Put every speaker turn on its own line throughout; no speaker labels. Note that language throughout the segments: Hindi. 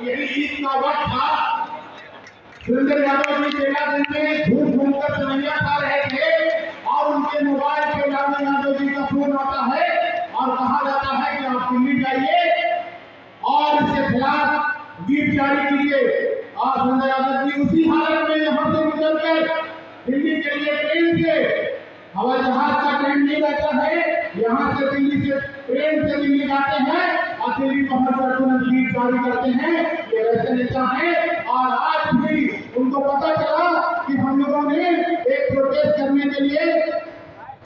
यही ईद का वक्त था। सुरेंद्र यादव जी तेरह दिन में घूम घूम कर सुनैया खा रहे थे और उनके मोबाइल पे लालू यादव जी का फोन आता है और कहा जाता है कि आप दिल्ली जाइए और इसके खिलाफ व्हीप जारी कीजिए। और सुरेंद्र यादव जी उसी हालत में यहाँ से निकलकर दिल्ली के लिए ट्रेन से, हवाई जहाज का ट्रेन नहीं रहता है, यहाँ से दिल्ली से ट्रेन से दिल्ली जाते हैं और दिल्ली पहुंचकर तुरंत व्हीप जारी करते हैं। ये ऐसे नेता हैं और आज भी उनको पता चला कि हम लोगों ने एक प्रोटेस्ट करने के लिए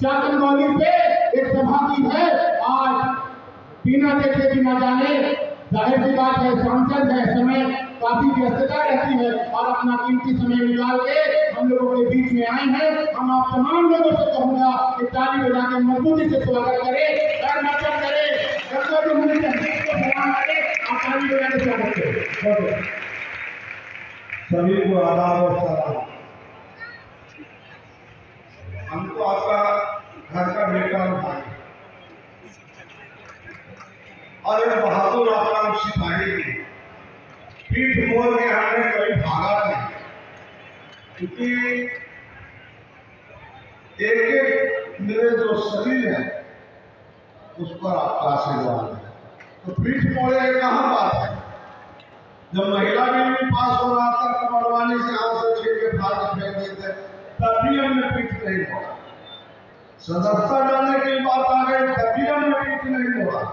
चाकंदौली पे एक सभा की है। आज बिना देखे बिना जाने, जाहिर सी बात है सांसद है, समय काफी व्यस्तता रहती है और अपना कीमती समय निकाल के हम लोगों के बीच में आए हैं। हम आप तमाम लोगों से कहूंगा कि ताली बजा के मजबूती से स्वागत करें, डर मत करें, ताली बजा के स्वागत करें।
सभी को आदाब और सलाम। हमको आपका घर का बेटा भाई और एक बहादुर आपका सिपाही भी पीठ मोड़ के हमने कभी भागा नहीं, क्योंकि एक मेरे जो शरीर है उस पर आपका आशीर्वाद है। तो पीठ मोड़े कहाँ बात है। जब महिला बिल पास हो रहा था तो मरवानी से हाथ से छीन के फाड़ फेंक देते, तब भी हमने पीठ नहीं मोड़ा। सदस्यता डालने की बात आ गई, तब भी हमने पीठ नहीं मोड़ा।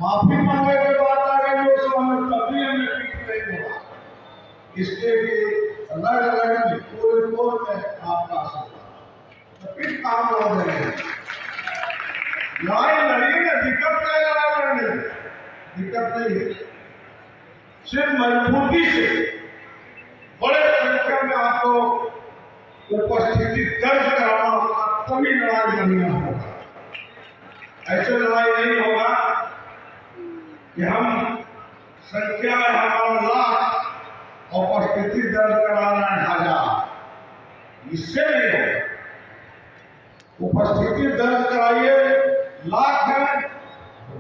माफी मांगने के बाद आ गए लोग में, तभी हमने पीठ नहीं मोड़ा। इसलिए कि अलग पूरे कोर में आपका आशीर्वाद, तो पीठ काम हो देंगे। लड़ाई लड़ी ना, दिक्कत नहीं, लड़ाई लड़ने दिक्कत नहीं है, सिर्फ मजबूती से बड़े संख्या में आपको उपस्थिति दर्ज कराना होगा, तभी लड़ाई लड़ना होगा। ऐसे लड़ाई नहीं होगा कि हम संख्या है हमारा लाख, उपस्थिति दर्ज कराना है 1000, इससे नहीं होगा। उपस्थिति दर्ज कराइए, लाख है,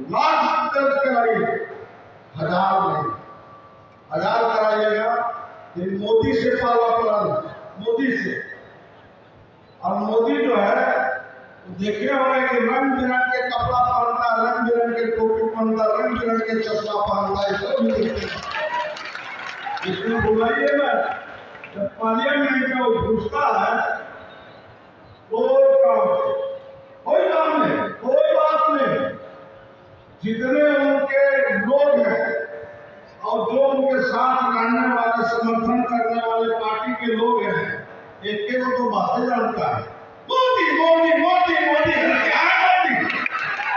लाख दर्ज कराइए, 1000 नहीं। 1000 कराइएगा तो मोदी से पाला पड़ा, मोदी से। और मोदी जो है देखे होंगे कि रंग बिरंग के कपड़ा पहनता, रंग बिरंग के टोपी पहनता, रंग बिरंग के चश्मा पहनता, इसमें बुलाइए ना। जब पार्लियामेंट में वो घुसता है कोई काम नहीं, कोई बात नहीं। जितने उनके लोग हैं और जो उनके साथ रहने वाले, समर्थन करने वाले पार्टी के लोग हैं, एक एक तो बातें जानता है, मोदी मोदी मोदी मोदी, क्या मोदी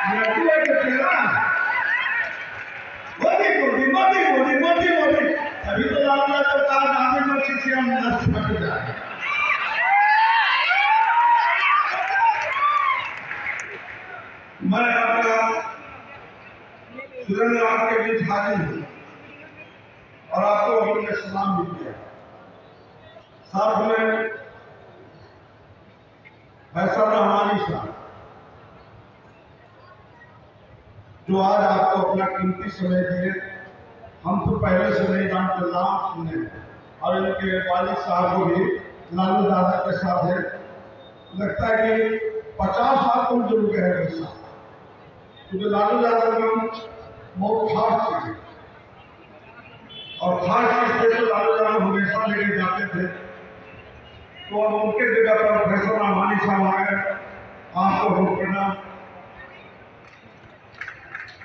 मोदी मोदी मोदी मोदी मोदी मोदी। अभी तो लाला तो कहा गांधी मस्जिद से हम नष्ट हट जाए। मैं आपका सुरेंद्र आपके बीच हाजिर हूँ और आपको हमने सलाम भी किया। साथ में फैसल रहमानी साहब जो आज आपको अपना कीमती समय दिए। हम तो पहले से नहीं जानते, नाम सुने, और इनके वालिद साहब को भी लालू दादा के साथ है। लगता है कि 50 साल तुम जुड़ गए हैं मेरे साथ, क्योंकि लालू दादा में बहुत खास चीज, और खास चीज से तो लालू दादा हमेशा लेके जाते थे। तो अब उनके जगह पर फैसल रहमानी साहब आ गए। आपको हम प्रणाम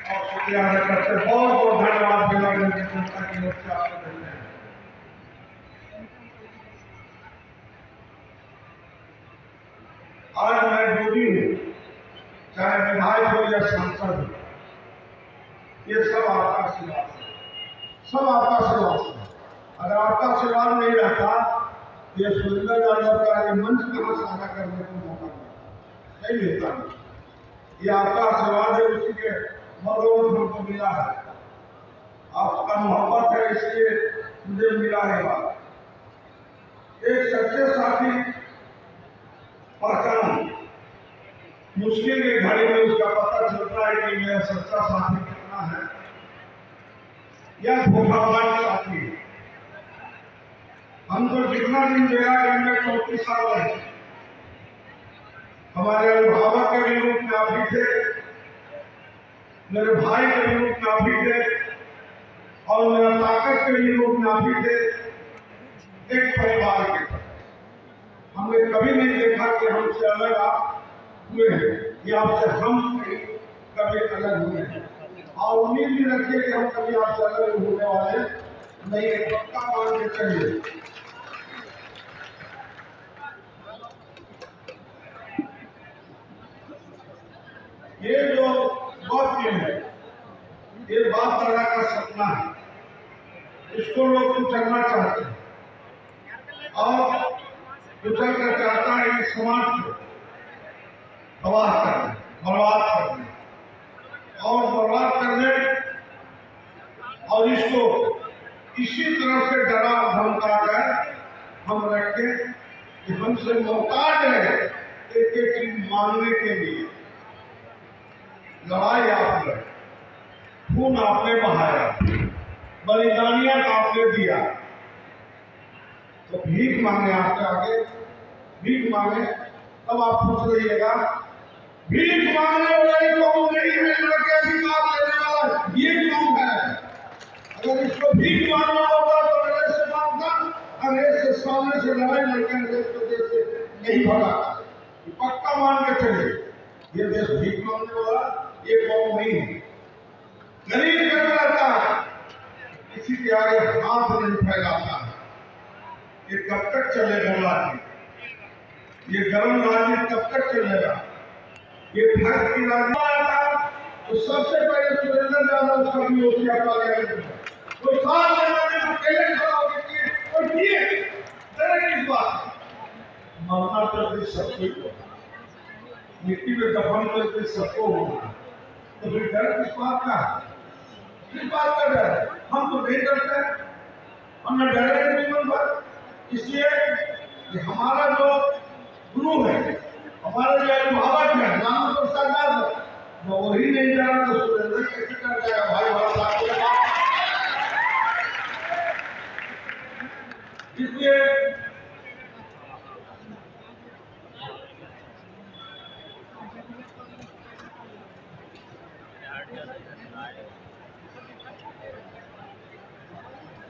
और शुक्रिया अदा करते, बहुत बहुत धन्यवाद जनता की ओर से आपको धन्यवाद। आज मैं जो भी हूँ, चाहे विधायक हो या सांसद हो, ये सब आपका आशीर्वाद है, सब आपका आशीर्वाद है। अगर आपका आशीर्वाद नहीं रहता तो ये सुरेंद्र यादव का ये मंच कहाँ साझा करने को मौका नहीं मिलता। ये आपका आशीर्वाद है, उसी के बदौलत हमको मिला है। आपका मोहब्बत है, इसलिए मुझे मिला है। एक सच्चे साथी पहचान मुश्किल की घड़ी में उसका पता चलता है कि मेरा सच्चा साथी कितना है। या धोखाबाज साथी। हम तो जितना दिन बेड़ा में 34 साल रहे, हमारे अभिभावक के भी रूप में आप ही थे, मेरे भाई के भी रूप में आप ही थे, और मेरा ताकत के भी रूप में आप ही थे। एक परिवार के हमने कभी नहीं देखा कि हमसे अलग आप हुए हैं या आपसे हम कभी अलग हुए हैं, और उम्मीद भी रखिए कि हम कभी आपसे अलग होने वाले नहीं, एक पक्का मान के चलिए। ये जो वक्त है, ये बात तरह का सपना है, इसको लोग कुचलना चाहते हैं और कुचल कर चाहता है कि समाज को तबाह करने, बर्बाद करने और बर्बाद करने, और इसको इसी तरह से डरा धमका कर हम रखे कि हमसे मोहताज है एक एक चीज मांगने के लिए। लड़ाई आपने, खून आपने बहाया, बलिदानियां आपने दिया, तो भीख मांगे आपके आगे, भीख मांगे तब आप पूछ रहिएगा भीख मांगने वाले कौन नहीं है, लड़के अधिकार लेने वाला ये कौन है। अगर इसको भीख मांगना होगा तो लड़े से मांगता, अंग्रेज से सामने से लड़ाई लड़के अंग्रेज को देश से नहीं भगा। पक्का मान के चले, ये देश भीख मांगने वाला ये कौन नहीं है। गरीब कर रहता है, किसी के आगे हाथ नहीं फैलाता। ये कब तक चलेगा राजनीति, ये गरम राजनीति कब तक चलेगा। ये ठग की राजनीति तो सबसे पहले सुरेंद्र यादव उसका विरोध किया पार्लियामेंट में, तो 7 महीने में अकेले खड़ा होकर किए और किए डरे किस बात। मरना तो भी सबको को, मिट्टी में दफन करके सबको होना, तो फिर डर किस बात का है, किस बात का डर। हम तो नहीं डरते, हम न डरे जीवन भर, इसलिए कि हमारा जो गुरु है, हमारे जो अभिभावक है राम प्रसाद यादव, जो वही नहीं डरा तो सुरेंद्र कैसे डर जाएगा भाई भरा। इसलिए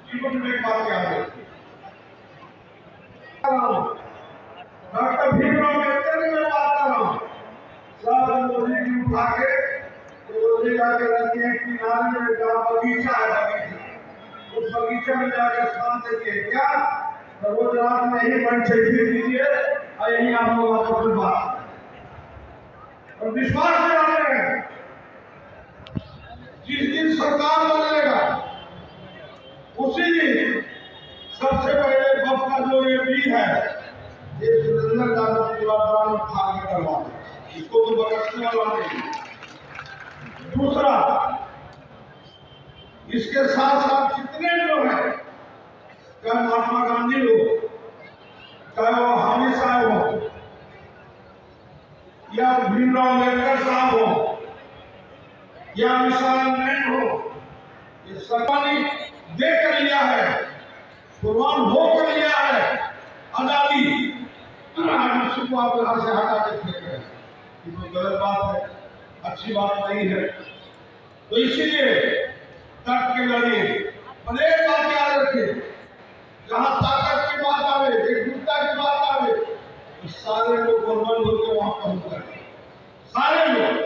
जीवन में एक बात याद रखिए, डॉक्टर भीमराव अम्बेडकर की मैं बात कर रहा हूँ। सब मोदी जी उठा के मोदी जाके रखते हैं किनारे में जहाँ बगीचा है, बगीचा, उस बगीचे में जाकर स्थान देते क्या, तो रोज रात में ही पंचायती दीजिए और यही आप लोग आपस में बात और विश्वास दिलाते हैं। जिस दिन सरकार बदलेगा उसी दिन सबसे पहले बप का जो ये बी है, ये सुरेंद्र यादव पूरा उठा के करवा दे, इसको तो बरसने वाला नहीं। दूसरा, इसके साथ साथ जितने जो है, चाहे महात्मा गांधी हो, चाहे वो हामिद साहब हो या भीमराव अम्बेडकर साहब हो या विशाल मैन हो, ये सरकारी दे कर लिया है, कुर्बान हो कर लिया है आजादी। को आप यहाँ से हटा के फेंक रहे हैं, ये गलत बात है, अच्छी बात नहीं है। तो इसीलिए तर्क के लड़िए, अनेक बात याद रखिए, जहाँ ताकत की बात आवे, एकजुटता की बात आवे, तो सारे लोग कुर्बान होकर वहां पहुंच गए, सारे लोग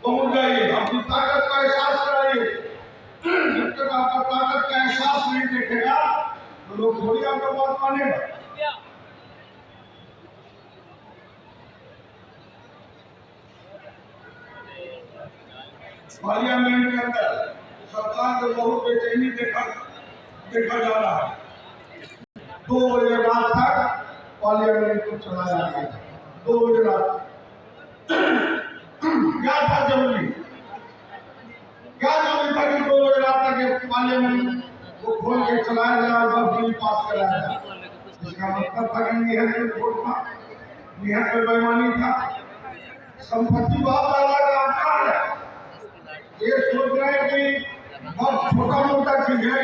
पहुंच जाइए, अपनी ताकत का एहसास कराइए। जब तक आपका ताकत का एहसास नहीं देखेगा तो लोग थोड़ी आपका बात मानेगा। पार्लियामेंट के अंदर सरकार को बहुत बेचैनी देखा जा रहा है। 2 बजे रात तक पार्लियामेंट को चलाया गया, 2 बजे रात। क्या था जरूरी, क्या जरूरी था कि 2 बजे रात तक पार्लियामेंट को खोल के चलाया गया और बिल पास कराया गया। इसका मतलब था कि निहत वोट था, निहत में बेईमानी था। संपत्ति बाप दादा का अधिकार है, ये सोच रहे हैं कि बहुत छोटा मोटा चीज है,